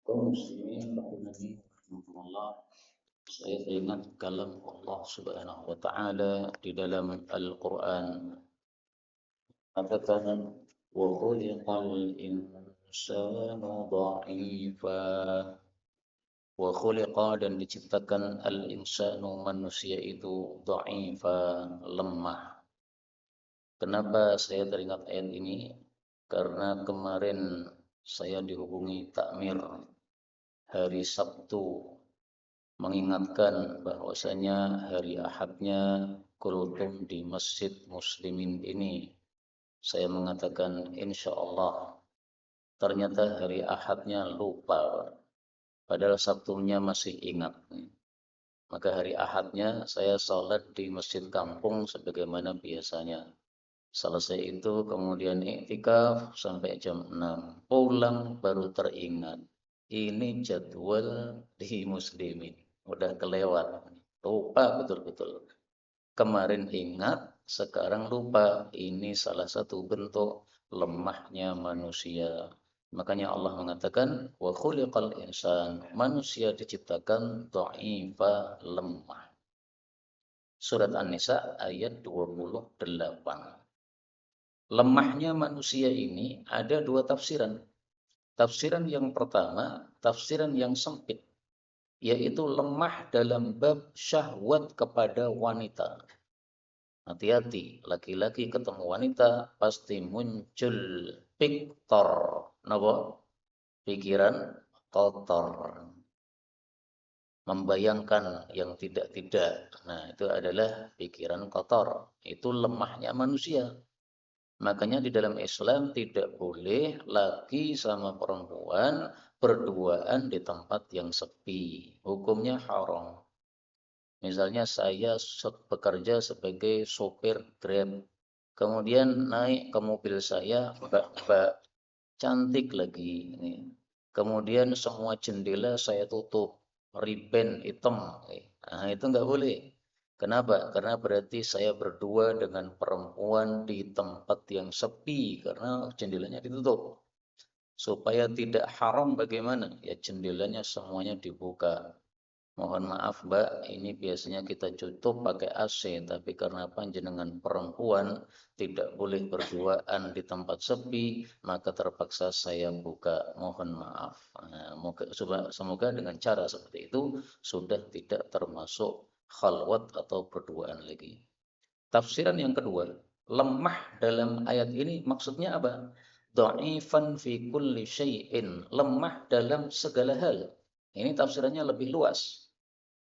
Kaum muslimin rahimani rahimakumullah. Saya teringat kalam Allah Subhanahu wa taala di dalam Al-Qur'an. Katakan wa khuliqal insanu dha'ifa. Wa khuliqa dan diciptakan al-insanu manusia itu dha'ifa, lemah. Kenapa saya teringat ayat ini? Karena kemarin saya dihubungi takmir hari Sabtu mengingatkan bahwasanya hari Ahadnya kultum di Masjid Muslimin ini. Saya mengatakan insya Allah. Ternyata hari Ahadnya lupa, padahal Sabtunya masih ingat. Maka hari Ahadnya saya sholat di masjid kampung sebagaimana biasanya. Selesai itu kemudian iktikaf sampai jam 6. Pulang baru teringat. Ini jadwal di Muslimin. Udah kelewat. Lupa betul-betul. Kemarin ingat, sekarang lupa. Ini salah satu bentuk lemahnya manusia. Makanya Allah mengatakan, wa khuliqal insan. Manusia diciptakan dha'ifa, lemah. Surat An-Nisa ayat 28. Lemahnya manusia ini ada dua tafsiran. Tafsiran yang pertama, tafsiran yang sempit, yaitu lemah dalam bab syahwat kepada wanita. Hati-hati, laki-laki ketemu wanita pasti muncul piktor, napa? Pikiran kotor. Membayangkan yang tidak-tidak. Nah, itu adalah pikiran kotor. Itu lemahnya manusia. Makanya di dalam Islam tidak boleh laki sama perempuan berduaan di tempat yang sepi. Hukumnya haram. Misalnya saya bekerja sebagai sopir Grab. Kemudian naik ke mobil saya, mbak-mbak cantik lagi. Kemudian semua jendela saya tutup, riben hitam. Nah, itu nggak boleh. Kenapa? Karena berarti saya berdua dengan perempuan di tempat yang sepi karena jendelanya ditutup. Supaya tidak haram bagaimana? Ya jendelanya semuanya dibuka. Mohon maaf Mbak, ini biasanya kita tutup pakai AC, tapi karena panjenengan perempuan tidak boleh berduaan di tempat sepi, maka terpaksa saya buka. Mohon maaf. Nah, semoga dengan cara seperti itu sudah tidak termasuk khalwat atau berduaan lagi. Tafsiran yang kedua, lemah dalam ayat ini maksudnya apa? Dha'ifan fi kulli syai'in, lemah dalam segala hal. Ini tafsirannya lebih luas.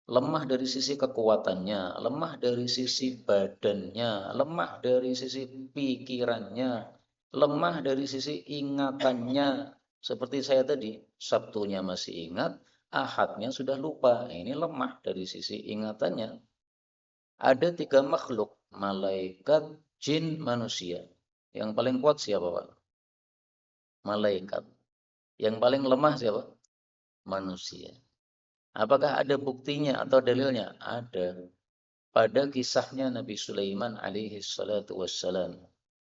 Lemah dari sisi kekuatannya, lemah dari sisi badannya, lemah dari sisi pikirannya, lemah dari sisi ingatannya. Seperti saya tadi, Sabtunya masih ingat, Ahadnya sudah lupa. Ini lemah dari sisi ingatannya. Ada 3 makhluk, malaikat, jin, manusia. Yang paling kuat siapa, Pak? Malaikat. Yang paling lemah siapa? Manusia. Apakah ada buktinya atau dalilnya? Ada. Pada kisahnya Nabi Sulaiman alaihi salatu wassalam.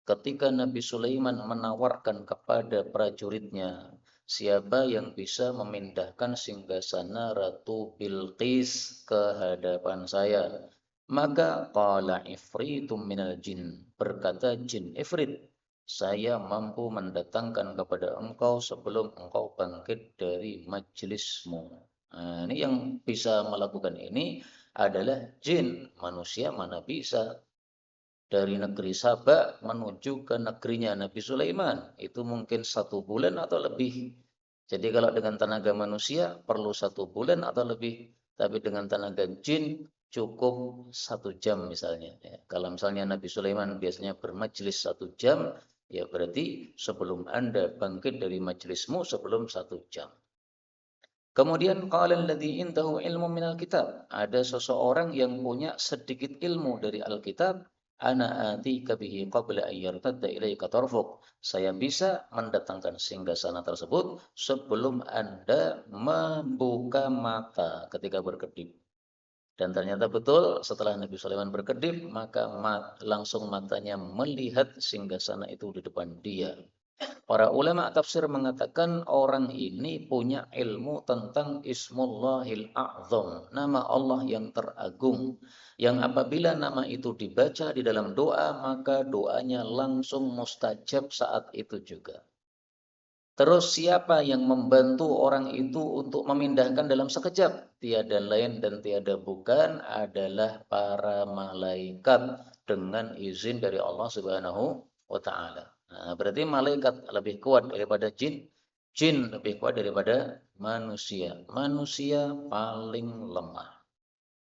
Ketika Nabi Sulaiman menawarkan kepada prajuritnya, siapa yang bisa memindahkan singgasana Ratu Bilqis ke hadapan saya? Maka qala ifritum minal jin, berkata jin ifrit, saya mampu mendatangkan kepada engkau sebelum engkau bangkit dari majelismu. Nah, ini yang bisa melakukan ini adalah jin. Manusia mana bisa. Dari negeri Sabak menuju ke negerinya Nabi Sulaiman. Itu mungkin 1 bulan atau lebih. Jadi kalau dengan tenaga manusia perlu 1 bulan atau lebih. Tapi dengan tenaga jin cukup 1 jam misalnya. Ya, kalau misalnya Nabi Sulaiman biasanya bermajlis 1 jam, ya berarti sebelum Anda bangkit dari majelismu sebelum 1 jam. Kemudian qala alladzi indahu ilmu minal kitab. Ada seseorang yang punya sedikit ilmu dari Alkitab. Ana atika bihi qabla an yartadda ilaika tarfuk. Saya bisa mendatangkan singgasana tersebut sebelum Anda membuka mata ketika berkedip. Dan ternyata betul setelah Nabi Sulaiman berkedip, maka langsung matanya melihat singgasana itu di depan dia. Para ulama tafsir mengatakan orang ini punya ilmu tentang Ismullahil A'zam, nama Allah yang teragung, yang apabila nama itu dibaca di dalam doa, maka doanya langsung mustajab saat itu juga. Terus siapa yang membantu orang itu untuk memindahkan dalam sekejap? Tiada lain dan tiada bukan adalah para malaikat dengan izin dari Allah Subhanahu wa taala. Nah, berarti malaikat lebih kuat daripada jin, jin lebih kuat daripada manusia. Manusia paling lemah.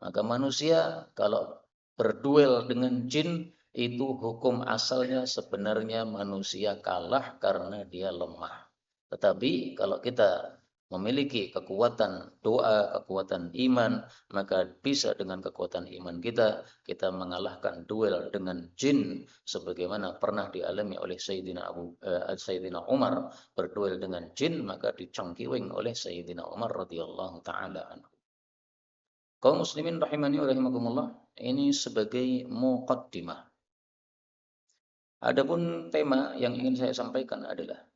Maka manusia kalau berduel dengan jin itu hukum asalnya sebenarnya manusia kalah karena dia lemah. Tetapi kalau kita memiliki kekuatan doa, kekuatan iman, maka bisa dengan kekuatan iman kita mengalahkan duel dengan jin sebagaimana pernah dialami oleh Sayyidina Umar berduel dengan jin maka dicengkiwing oleh Sayyidina Umar radhiyallahu taala anhu. Kaum muslimin rahimani wa rahimakumullah, ini sebagai muqaddimah. Adapun tema yang ingin saya sampaikan adalah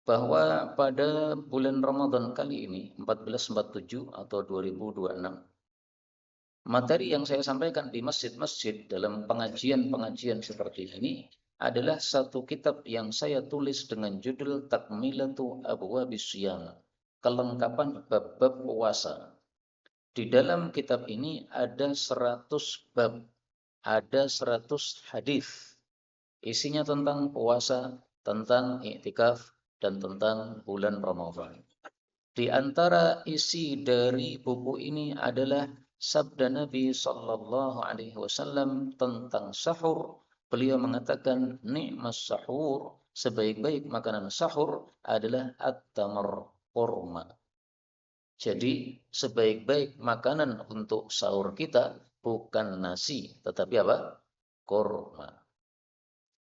bahwa pada bulan Ramadan kali ini 1447 atau 2026, materi yang saya sampaikan di masjid-masjid dalam pengajian-pengajian seperti ini adalah satu kitab yang saya tulis dengan judul Takmilatu Abwabis Shiyam, kelengkapan bab-bab puasa. Di dalam kitab ini ada 100 bab, ada 100 hadis. Isinya tentang puasa, tentang iktikaf, dan tentang bulan Ramadan. Di antara isi dari buku ini adalah sabda Nabi Sallallahu Alaihi Wasallam tentang sahur. Beliau mengatakan nikmas sahur, sebaik-baik makanan sahur adalah at-tamar, kurma. Jadi sebaik-baik makanan untuk sahur kita bukan nasi, tetapi apa? Kurma.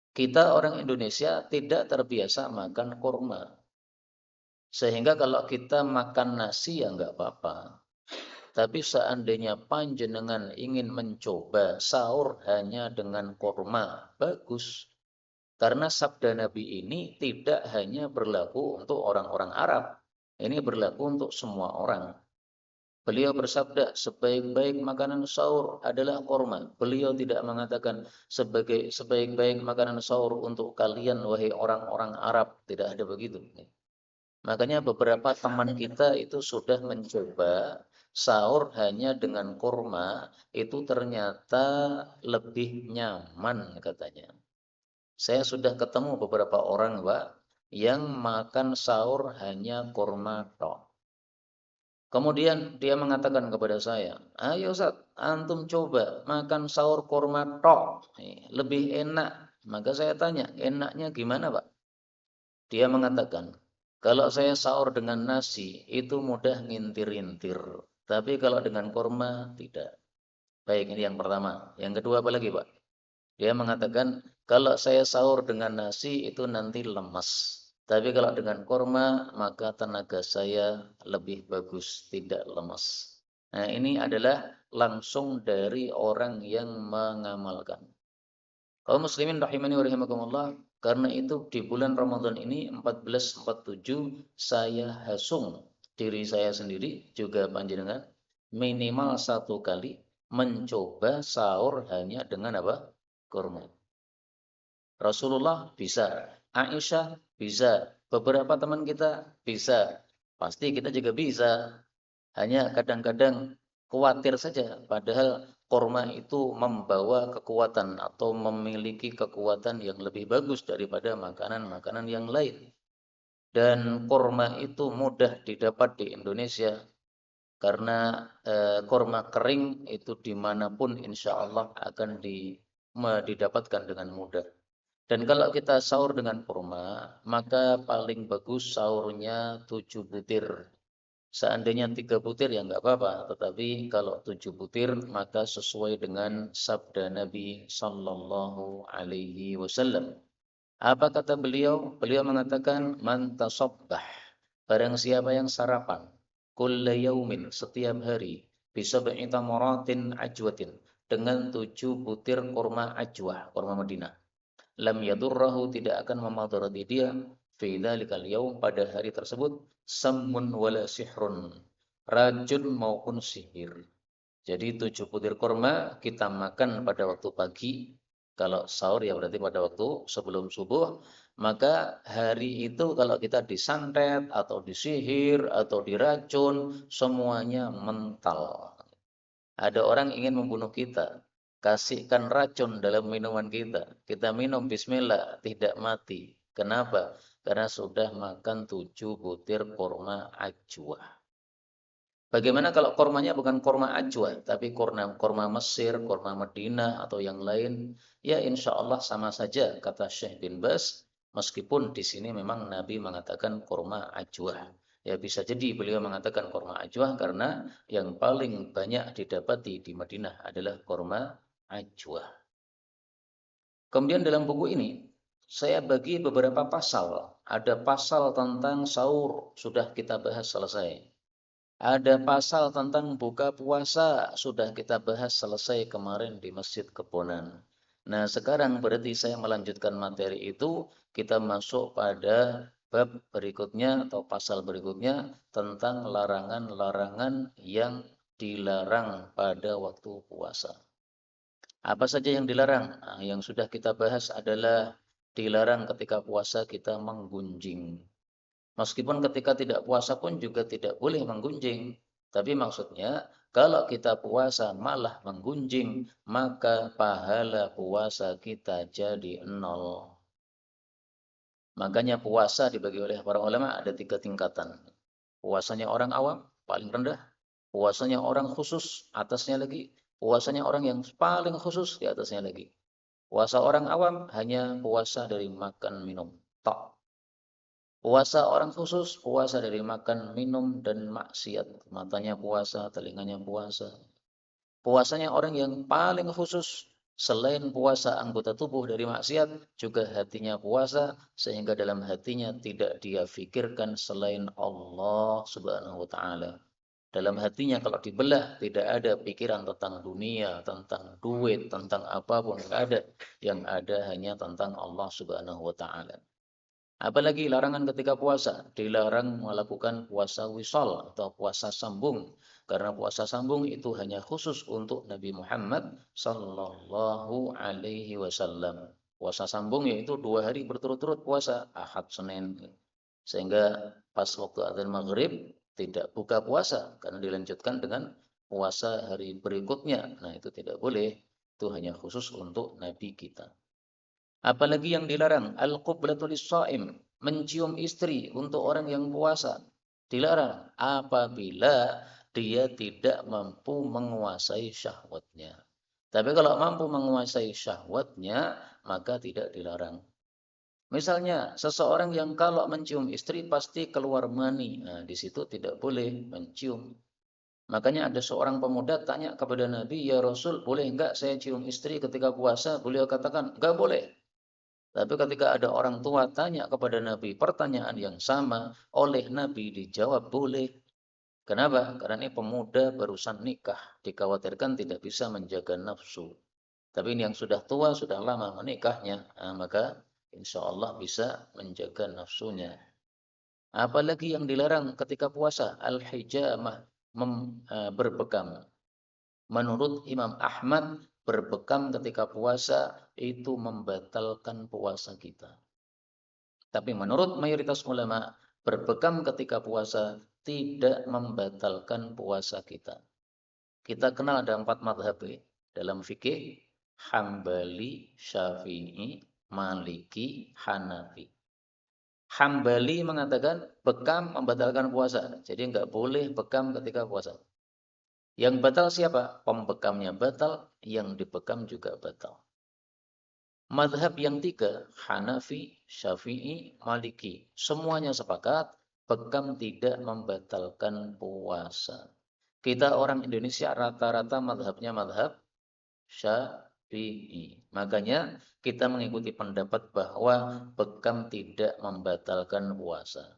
Kita orang Indonesia tidak terbiasa makan kurma. Sehingga kalau kita makan nasi ya nggak apa-apa. Tapi seandainya panjenengan ingin mencoba sahur hanya dengan kurma, bagus. Karena sabda Nabi ini tidak hanya berlaku untuk orang-orang Arab. Ini berlaku untuk semua orang. Beliau bersabda, sebaik-baik makanan sahur adalah kurma. Beliau tidak mengatakan sebaik-baik makanan sahur untuk kalian, wahai orang-orang Arab. Tidak ada begitu. Makanya beberapa teman kita itu sudah mencoba sahur hanya dengan kurma, itu ternyata lebih nyaman katanya. Saya sudah ketemu beberapa orang, Pak, yang makan sahur hanya kurma tok. Kemudian dia mengatakan kepada saya, ayo Ustaz, antum coba makan sahur kurma tok, lebih enak. Maka saya tanya, enaknya gimana Pak? Dia mengatakan, kalau saya sahur dengan nasi, itu mudah ngintir-intir. Tapi kalau dengan kurma, tidak. Baik, ini yang pertama. Yang kedua apa lagi Pak? Dia mengatakan, kalau saya sahur dengan nasi, itu nanti lemas. Tapi kalau dengan kurma, maka tenaga saya lebih bagus, tidak lemas. Nah, ini adalah langsung dari orang yang mengamalkan. Kaum muslimin rahimani wa rahimakumullah, karena itu di bulan Ramadan ini 1447 saya hasung diri saya sendiri juga panjenengan minimal satu kali mencoba sahur hanya dengan apa? Kurma. Rasulullah bisa, Aisyah bisa, beberapa teman kita bisa, pasti kita juga bisa. Hanya kadang-kadang khawatir saja, padahal kurma itu membawa kekuatan atau memiliki kekuatan yang lebih bagus daripada makanan-makanan yang lain. Dan kurma itu mudah didapat di Indonesia karena kurma kering itu dimanapun insya Allah akan didapatkan dengan mudah. Dan kalau kita sahur dengan kurma, maka paling bagus sahurnya 7 butir. Seandainya 3 butir ya nggak apa-apa, tetapi kalau 7 butir maka sesuai dengan sabda Nabi Sallallahu Alaihi Wasallam. Apa kata beliau? Beliau mengatakan, man tasabbah, barang siapa yang sarapan, kulla yaumin, setiap hari, bisa tamaratin ajwatin, dengan 7 butir kurma ajwah, kurma Madinah. lam yadurrahu, tidak akan memudarati dia, fi dzalikal yaum, pada hari tersebut, sammun wala sihrun, racun maupun sihir. Jadi 7 butir kurma kita makan pada waktu pagi. Kalau sahur ya berarti pada waktu sebelum subuh. Maka hari itu kalau kita disantet atau disihir atau diracun, semuanya mental. Ada orang ingin membunuh kita, kasihkan racun dalam minuman kita. Kita minum bismillah, tidak mati. Kenapa? Karena sudah makan 7 butir kurma ajwa. Bagaimana kalau kormanya bukan korma ajwa, tapi korma Mesir, korma Madinah, atau yang lain? Ya insya Allah sama saja, kata Syekh bin Bas. Meskipun di sini memang Nabi mengatakan korma ajwa. Ya bisa jadi beliau mengatakan korma ajwa karena yang paling banyak didapati di Madinah adalah korma ajwa. Kemudian dalam buku ini, saya bagi beberapa pasal. Ada pasal tentang sahur, sudah kita bahas selesai. Ada pasal tentang buka puasa, sudah kita bahas selesai kemarin di Masjid Keponan. Nah, sekarang berarti saya melanjutkan materi itu, kita masuk pada bab berikutnya atau pasal berikutnya tentang larangan-larangan yang dilarang pada waktu puasa. Apa saja yang dilarang? Nah, yang sudah kita bahas adalah dilarang ketika puasa kita menggunjing. Meskipun ketika tidak puasa pun juga tidak boleh menggunjing. Tapi maksudnya, kalau kita puasa malah menggunjing, maka pahala puasa kita jadi nol. Makanya puasa dibagi oleh para ulama ada 3 tingkatan. Puasanya orang awam, paling rendah. Puasanya orang khusus, atasnya lagi. Puasanya orang yang paling khusus, di atasnya lagi. Puasa orang awam hanya puasa dari makan minum. Tok. Puasa orang khusus, puasa dari makan, minum, dan maksiat. Matanya puasa, telinganya puasa. Puasanya orang yang paling khusus, selain puasa anggota tubuh dari maksiat, juga hatinya puasa, sehingga dalam hatinya tidak dia fikirkan selain Allah Subhanahu wa Ta'ala. Dalam hatinya kalau dibelah, tidak ada pikiran tentang dunia, tentang duit, tentang apapun, tidak ada. Yang ada hanya tentang Allah Subhanahu wa Ta'ala. Apalagi larangan ketika puasa, dilarang melakukan puasa wisol atau puasa sambung. Karena puasa sambung itu hanya khusus untuk Nabi Muhammad Sallallahu Alaihi Wasallam. Puasa sambung yaitu 2 hari berturut-turut puasa, Ahad, Senin. Sehingga pas waktu adzan maghrib tidak buka puasa karena dilanjutkan dengan puasa hari berikutnya. Nah itu tidak boleh, itu hanya khusus untuk Nabi kita. Apalagi yang dilarang, al-qiblatu lis-shaim, mencium istri untuk orang yang puasa. Dilarang apabila dia tidak mampu menguasai syahwatnya. Tapi kalau mampu menguasai syahwatnya, maka tidak dilarang. Misalnya, seseorang yang kalau mencium istri pasti keluar mani. Nah, di situ tidak boleh mencium. Makanya ada seorang pemuda tanya kepada Nabi, "Ya Rasul, boleh enggak saya cium istri ketika puasa?" Beliau katakan, "Enggak boleh." Tapi ketika ada orang tua tanya kepada Nabi pertanyaan yang sama, oleh Nabi dijawab boleh. Kenapa? Karena ini pemuda barusan nikah, dikhawatirkan tidak bisa menjaga nafsu. Tapi ini yang sudah tua, sudah lama menikahnya, nah, maka insya Allah bisa menjaga nafsunya. Apalagi yang dilarang ketika puasa, al-hijamah, berbekam. Menurut Imam Ahmad, berbekam ketika puasa itu membatalkan puasa kita. Tapi menurut mayoritas ulama, berbekam ketika puasa tidak membatalkan puasa kita. Kita kenal ada 4 madhab dalam fikih: Hambali, Syafi'i, Maliki, Hanafi. Hambali mengatakan bekam membatalkan puasa. Jadi enggak boleh bekam ketika puasa. Yang batal siapa? Pembekamnya batal, yang dibekam juga batal. Madhab yang 3, Hanafi, Syafi'i, Maliki. Semuanya sepakat, bekam tidak membatalkan puasa. Kita orang Indonesia rata-rata madhabnya madhab Syafi'i. Makanya kita mengikuti pendapat bahwa bekam tidak membatalkan puasa.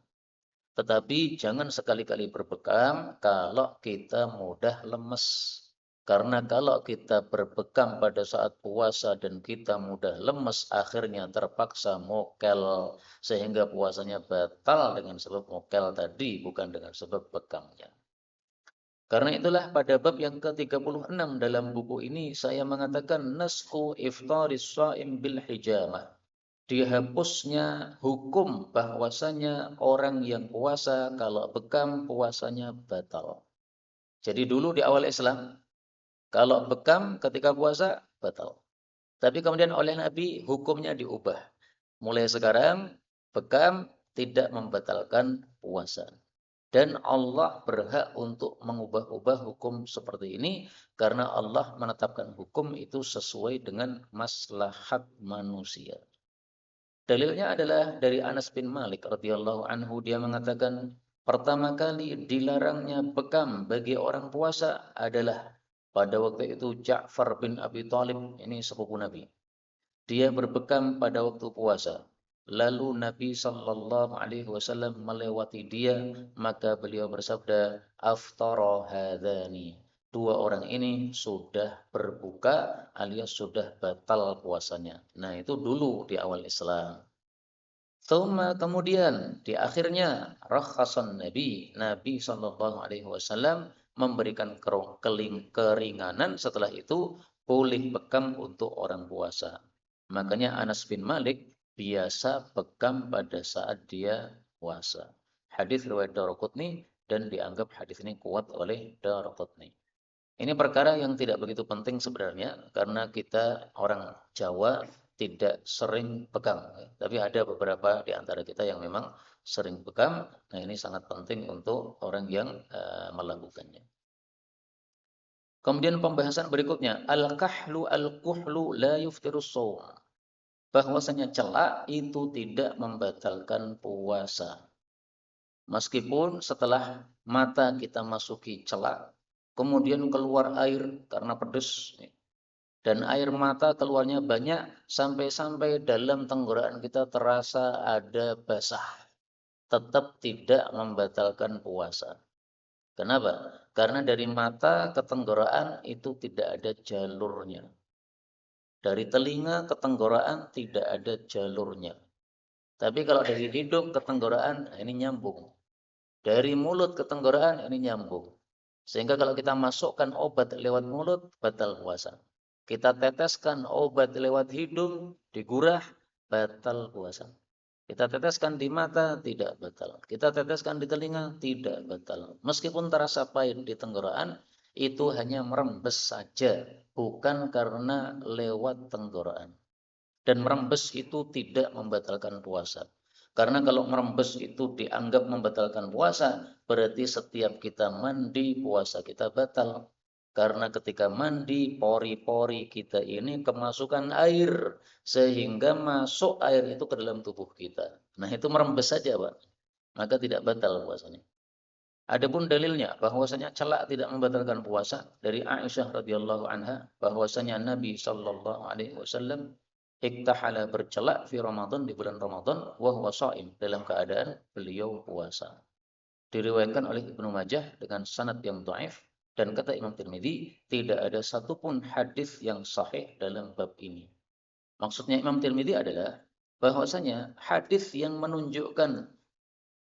Tetapi jangan sekali-kali berbekam kalau kita mudah lemes. Karena kalau kita berbekam pada saat puasa dan kita mudah lemes, akhirnya terpaksa mokel sehingga puasanya batal dengan sebab mokel tadi, bukan dengan sebab bekamnya. Karena itulah pada bab yang ke-36 dalam buku ini saya mengatakan nasku iftaris shaim bil hijamah. Dihapusnya hukum bahwasanya orang yang puasa kalau bekam puasanya batal. Jadi dulu di awal Islam kalau bekam ketika puasa batal. Tapi kemudian oleh Nabi hukumnya diubah. Mulai sekarang bekam tidak membatalkan puasa. Dan Allah berhak untuk mengubah-ubah hukum seperti ini karena Allah menetapkan hukum itu sesuai dengan maslahat manusia. Dalilnya adalah dari Anas bin Malik radhiyallahu anhu, dia mengatakan pertama kali dilarangnya bekam bagi orang puasa adalah pada waktu itu Ja'far bin Abi Thalib, ini sepupu Nabi. Dia berbekam pada waktu puasa. Lalu Nabi sallallahu alaihi wasallam melewati dia, maka beliau bersabda, "Aftara hadzani." Dua orang ini sudah berbuka alias sudah batal puasanya. Nah, itu dulu di awal Islam. Kemudian di akhirnya rakhasan Nabi sallallahu alaihi wasallam memberikan keringanan, setelah itu boleh bekam untuk orang puasa. Makanya Anas bin Malik biasa bekam pada saat dia puasa. Hadis riwayat Daraqutni dan dianggap hadis ini kuat oleh Daraqutni. Ini perkara yang tidak begitu penting sebenarnya karena kita orang Jawa tidak sering bekam. Tapi ada beberapa di antara kita yang memang sering bekam. Nah, ini sangat penting untuk orang yang melakukannya. Kemudian pembahasan berikutnya, al-kahlu al-kuhlu la yuftirus shaum. Bahwasanya celak itu tidak membatalkan puasa. Meskipun setelah mata kita masuki celak, kemudian keluar air karena pedes, dan air mata keluarnya banyak, sampai-sampai dalam tenggorokan kita terasa ada basah, tetap tidak membatalkan puasa. Kenapa? Karena dari mata ke tenggorokan itu tidak ada jalurnya. Dari telinga ke tenggorokan tidak ada jalurnya. Tapi kalau dari hidung ke tenggorokan ini nyambung. Dari mulut ke tenggorokan ini nyambung. Sehingga kalau kita masukkan obat lewat mulut, batal puasa. Kita teteskan obat lewat hidung, digurah, batal puasa. Kita teteskan di mata, tidak batal. Kita teteskan di telinga, tidak batal. Meskipun terasa pahit di tenggorokan, itu hanya merembes saja, bukan karena lewat tenggorokan. Dan merembes itu tidak membatalkan puasa. Karena kalau merembes itu dianggap membatalkan puasa, berarti setiap kita mandi, puasa kita batal. Karena ketika mandi, pori-pori kita ini kemasukan air, sehingga masuk air itu ke dalam tubuh kita. Nah, itu merembes saja, Pak. Maka tidak batal puasanya. Adapun dalilnya bahwasanya celak tidak membatalkan puasa dari Aisyah radhiyallahu anha, bahwasanya Nabi sallallahu alaihi wasallam iktahala bercelak fi Ramadan, di bulan Ramadan, wa huwa shaim, dalam keadaan beliau puasa. Diriwayatkan oleh Ibnu Majah dengan sanad yang dhaif, dan kata Imam Tirmidzi tidak ada satupun hadis yang sahih dalam bab ini. Maksudnya Imam Tirmidzi adalah bahwasanya hadis yang menunjukkan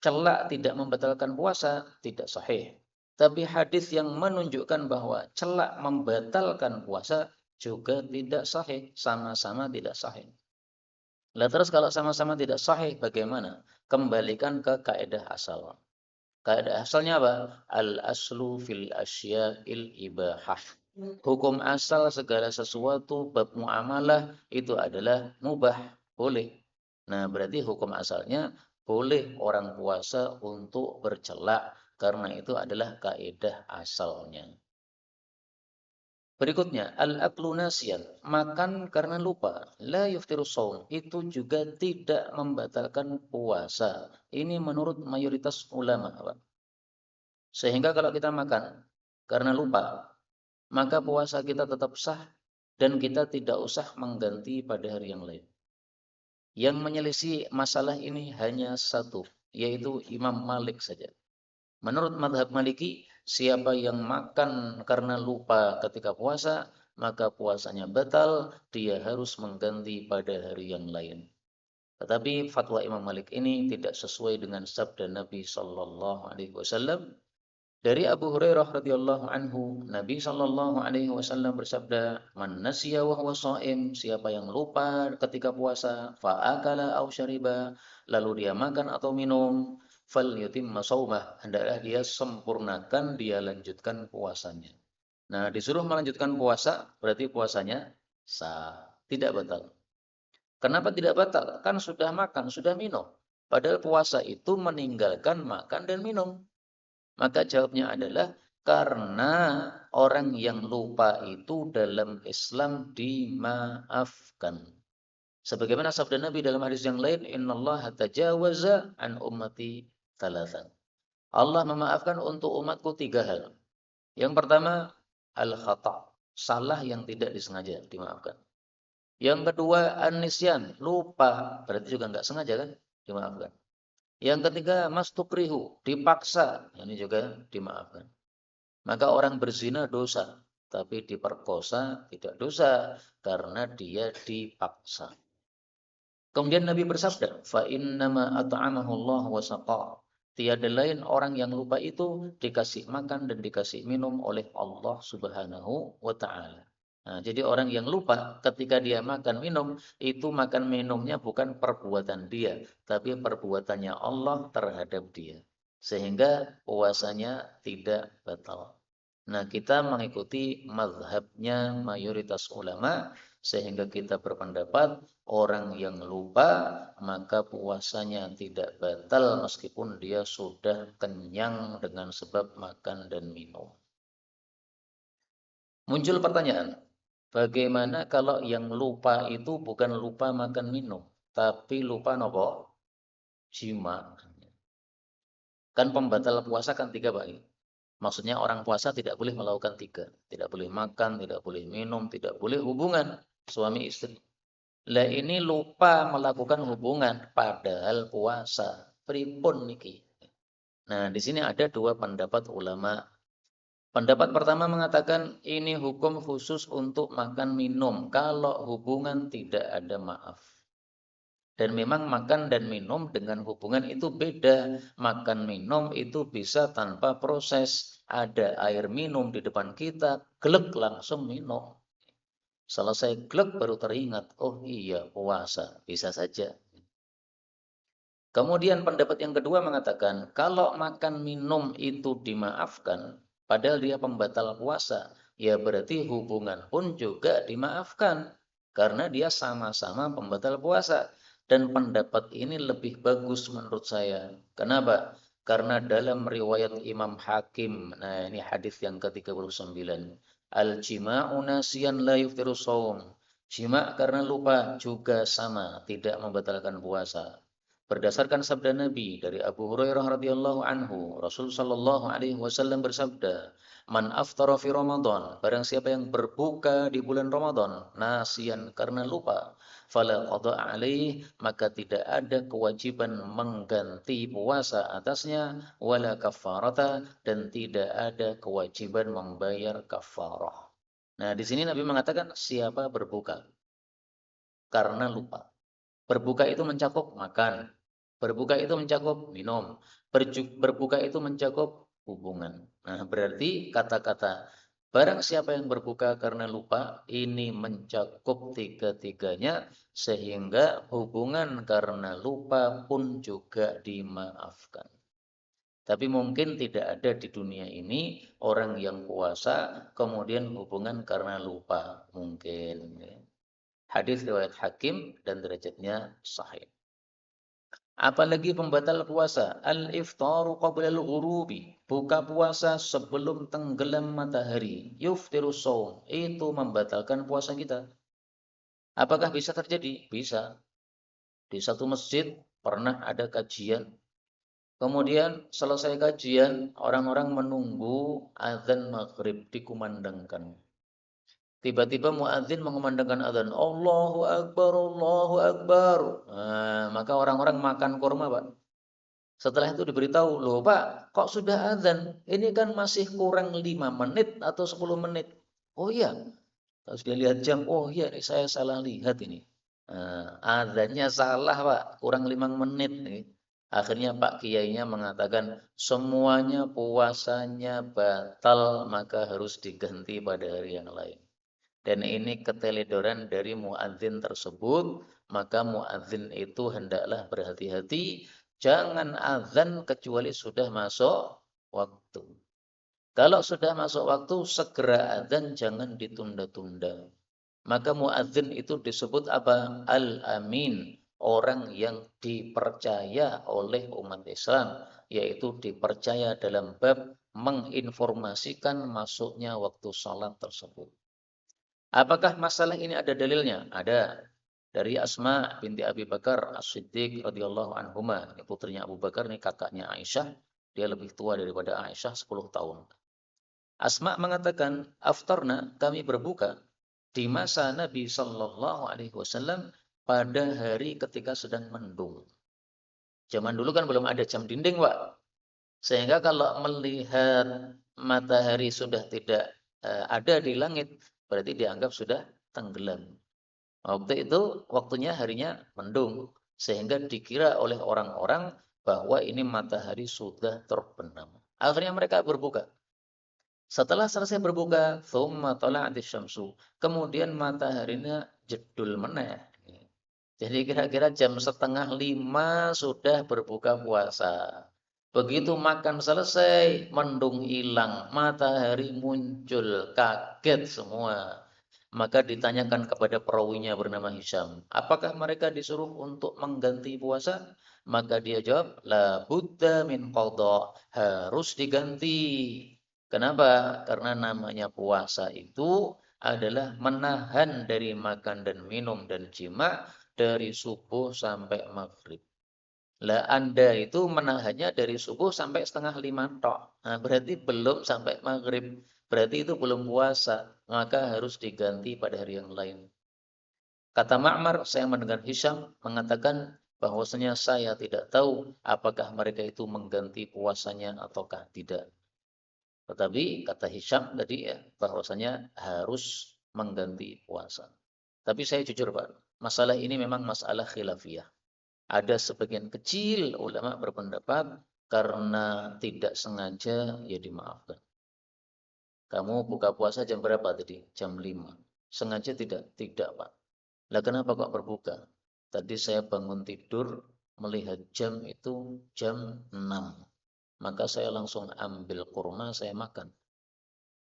celak tidak membatalkan puasa tidak sahih. Tapi hadis yang menunjukkan bahwa celak membatalkan puasa juga tidak sahih, sama-sama tidak sahih. Lah terus kalau sama-sama tidak sahih bagaimana? Kembalikan ke kaidah asal. Kaidah asalnya apa? Al-aslu fil asya'il ibahah. Hukum asal segala sesuatu bab muamalah itu adalah mubah, boleh. Nah, berarti hukum asalnya boleh orang puasa untuk bercelak karena itu adalah kaidah asalnya. Berikutnya, al-aklu nasiyan, makan karena lupa, la yuftiru shaum, itu juga tidak membatalkan puasa. Ini menurut mayoritas ulama, Pak. Sehingga kalau kita makan karena lupa, maka puasa kita tetap sah dan kita tidak usah mengganti pada hari yang lain. Yang menyelisih masalah ini hanya satu, yaitu Imam Malik saja. Menurut madhab Maliki, siapa yang makan karena lupa ketika puasa, maka puasanya batal, dia harus mengganti pada hari yang lain. Tetapi fatwa Imam Malik ini tidak sesuai dengan sabda Nabi Shallallahu Alaihi Wasallam. Dari Abu Hurairah radhiyallahu anhu, Nabi Shallallahu Alaihi Wasallam bersabda, "Man nasiya wa huwa shaim, siapa yang lupa ketika puasa, faakala aw syariba, lalu dia makan atau minum, falyutimma shaumah, hendaklah dia sempurnakan, dia lanjutkan puasanya." Nah, disuruh melanjutkan puasa, berarti puasanya sah, tidak batal. Kenapa tidak batal? Kan sudah makan, sudah minum. Padahal puasa itu meninggalkan makan dan minum. Maka jawabnya adalah karena orang yang lupa itu dalam Islam dimaafkan. Sebagaimana sabda Nabi dalam hadis yang lain, "Innallaha tajawaza an ummati thalathan." Allah memaafkan untuk umatku 3 hal. Yang pertama, al-khata', salah yang tidak disengaja dimaafkan. Yang kedua, an-nisyan, lupa, berarti juga enggak sengaja kan? Dimaafkan. Yang ketiga, mastukrihu, dipaksa. Ini juga dimaafkan. Maka orang berzina dosa, tapi diperkosa tidak dosa karena dia dipaksa. Kemudian Nabi bersabda, "Fa innama at'amahu Allah wa saqa." Tiada lain orang yang lupa itu dikasih makan dan dikasih minum oleh Allah Subhanahu wa taala. Nah, jadi orang yang lupa ketika dia makan minum, itu makan minumnya bukan perbuatan dia, tapi perbuatannya Allah terhadap dia. Sehingga puasanya tidak batal. Nah, kita mengikuti mazhabnya mayoritas ulama, sehingga kita berpendapat orang yang lupa maka puasanya tidak batal meskipun dia sudah kenyang dengan sebab makan dan minum. Muncul pertanyaan, bagaimana kalau yang lupa itu bukan lupa makan minum, tapi lupa nopo? Jima. Kan pembatal puasa kan 3, Pak. Maksudnya orang puasa tidak boleh melakukan 3. Tidak boleh makan, tidak boleh minum, tidak boleh hubungan suami istri. Lah ini lupa melakukan hubungan padahal puasa. Pripun niki? Nah, di sini ada 2 pendapat ulama. Pendapat pertama mengatakan ini hukum khusus untuk makan minum kalau hubungan tidak ada maaf. Dan memang makan dan minum dengan hubungan itu beda. Makan minum itu bisa tanpa proses. Ada air minum di depan kita, glek langsung minum. Selesai glek baru teringat, oh iya puasa, bisa saja. Kemudian pendapat yang kedua mengatakan, kalau makan minum itu dimaafkan, padahal dia pembatal puasa, ya berarti hubungan pun juga dimaafkan. Karena dia sama-sama pembatal puasa. Dan pendapat ini lebih bagus menurut saya. Kenapa? Karena dalam riwayat Imam Hakim, nah ini hadis yang ke-39, al-jima'u nasiyan la yuftiru shaum. Jima' karena lupa juga sama, tidak membatalkan puasa. Berdasarkan sabda Nabi dari Abu Hurairah radhiyallahu anhu, Rasul sallallahu alaihi wasallam bersabda, "Man aftara fi Ramadan, barang siapa yang berbuka di bulan Ramadan, nasian karena lupa, fala qada alaih, maka tidak ada kewajiban mengganti puasa atasnya, wala kafarata, dan tidak ada kewajiban membayar kafarah." Nah, di sini Nabi mengatakan siapa berbuka karena lupa. Berbuka itu mencakup makan. Berbuka itu mencakup minum. Berbuka itu mencakup hubungan. Nah, berarti kata-kata barang siapa yang berbuka karena lupa, ini mencakup tiga-tiganya, sehingga hubungan karena lupa pun juga dimaafkan. Tapi mungkin tidak ada di dunia ini orang yang puasa kemudian hubungan karena lupa. Mungkin. Hadis riwayat Hakim dan derajatnya sahih. Apalagi pembatal puasa, al-iftaru qabla al-ghurubi, buka puasa sebelum tenggelam matahari, yuftiru shaum, itu membatalkan puasa kita. Apakah bisa terjadi? Bisa. Di satu masjid pernah ada kajian, kemudian selesai kajian, orang-orang menunggu azan maghrib dikumandangkan. Tiba-tiba muadzin mengumandangkan azan, Allahu Akbar, Allahu Akbar. Nah, maka orang-orang makan kurma, Pak. Setelah itu diberitahu, loh Pak, kok sudah azan? Ini kan masih kurang 5 menit atau 10 menit. Oh iya, harus dia lihat jam, oh iya ini saya salah lihat ini. Azannya salah Pak, kurang 5 menit nih. Akhirnya Pak Kiainya mengatakan semuanya puasanya batal maka harus diganti pada hari yang lain. Dan ini keteledoran dari muadzin tersebut, maka muadzin itu hendaklah berhati-hati, jangan azan kecuali sudah masuk waktu. Kalau sudah masuk waktu, segera azan, jangan ditunda-tunda. Maka muadzin itu disebut apa? Al-Amin, orang yang dipercaya oleh umat Islam, yaitu dipercaya dalam bab menginformasikan masuknya waktu salat tersebut. Apakah masalah ini ada dalilnya? Ada. Dari Asma binti Abi Bakar As-Siddiq radhiyallahu anhuma. Ini putrinya Abu Bakar, ini kakaknya Aisyah. Dia lebih tua daripada Aisyah 10 tahun. Asma mengatakan, aftarna, kami berbuka di masa Nabi Shallallahu Alaihi Wasallam pada hari ketika sedang mendung. Zaman dulu kan belum ada jam dinding, Pak. Sehingga kalau melihat matahari sudah tidak ada di langit, berarti dianggap sudah tenggelam. Waktu itu waktunya harinya mendung, sehingga dikira oleh orang-orang bahwa ini matahari sudah terbenam. Akhirnya mereka berbuka. Setelah selesai berbuka, thumma tala'atis syamsu. Kemudian mataharinya jedul meneh. Jadi kira-kira jam 4:30 sudah berbuka puasa. Begitu makan selesai, mendung hilang, matahari muncul, kaget semua. Maka ditanyakan kepada perawinya bernama Hisham, apakah mereka disuruh untuk mengganti puasa? Maka dia jawab, la budda min qadha, harus diganti. Kenapa? Karena namanya puasa itu adalah menahan dari makan dan minum dan jima dari subuh sampai maghrib. Lah Anda itu menahannya dari subuh sampai 4:30 tok. Nah, berarti belum sampai maghrib. Berarti itu belum puasa. Maka harus diganti pada hari yang lain. Kata Ma'mar, saya mendengar Hisham mengatakan bahwasanya saya tidak tahu apakah mereka itu mengganti puasanya ataukah tidak. Tetapi kata Hisham tadi ya, bahwasanya harus mengganti puasa. Tapi saya jujur Pak, masalah ini memang masalah khilafiyah. Ada sebagian kecil ulama berpendapat karena tidak sengaja ya dimaafkan. Kamu buka puasa jam berapa tadi? Jam 5. Sengaja tidak? Tidak Pak. Lah kenapa kok berbuka? Tadi saya bangun tidur melihat jam itu jam 6. Maka saya langsung ambil kurma, saya makan.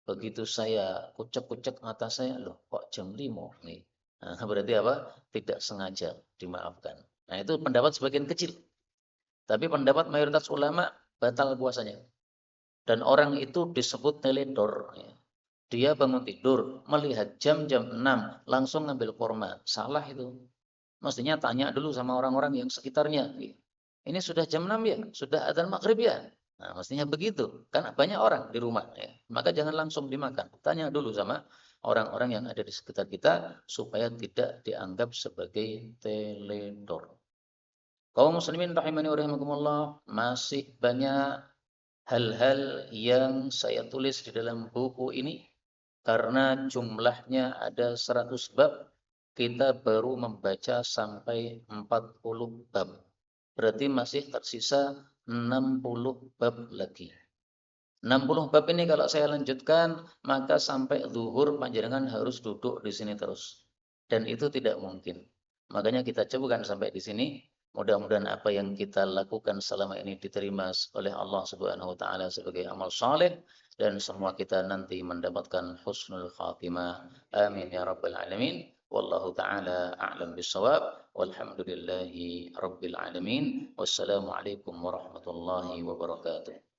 Begitu saya kucek-kucek mata saya, loh kok jam 5 nih. Nah, berarti apa? Tidak sengaja dimaafkan. Nah, itu pendapat sebagian kecil. Tapi pendapat mayoritas ulama batal puasanya. Dan orang itu disebut teledor. Dia bangun tidur, melihat jam 6, langsung ngambil kurma. Salah itu. Mestinya tanya dulu sama orang-orang yang sekitarnya. Ini sudah jam 6 ya? Sudah adzan maghrib ya? Nah, mestinya begitu. Karena banyak orang di rumah. Ya. Maka jangan langsung dimakan. Tanya dulu sama orang-orang yang ada di sekitar kita supaya tidak dianggap sebagai teledor. Kaum muslimin rahimani wa rahimakumullah, masih banyak hal-hal yang saya tulis di dalam buku ini karena jumlahnya ada 100 bab, kita baru membaca sampai 40 bab. Berarti masih tersisa 60 bab lagi. 60 bab ini kalau saya lanjutkan, maka sampai zuhur panjenengan harus duduk di sini terus. Dan itu tidak mungkin. Makanya kita cobakan sampai di sini. Mudah-mudahan apa yang kita lakukan selama ini diterima oleh Allah Subhanahu wa taala sebagai amal saleh dan semua kita nanti mendapatkan husnul khatimah. Amin ya rabbal alamin. Wallahu taala a'lam bissawab. Walhamdulillahi rabbil alamin. Wassalamualaikum warahmatullahi wabarakatuh.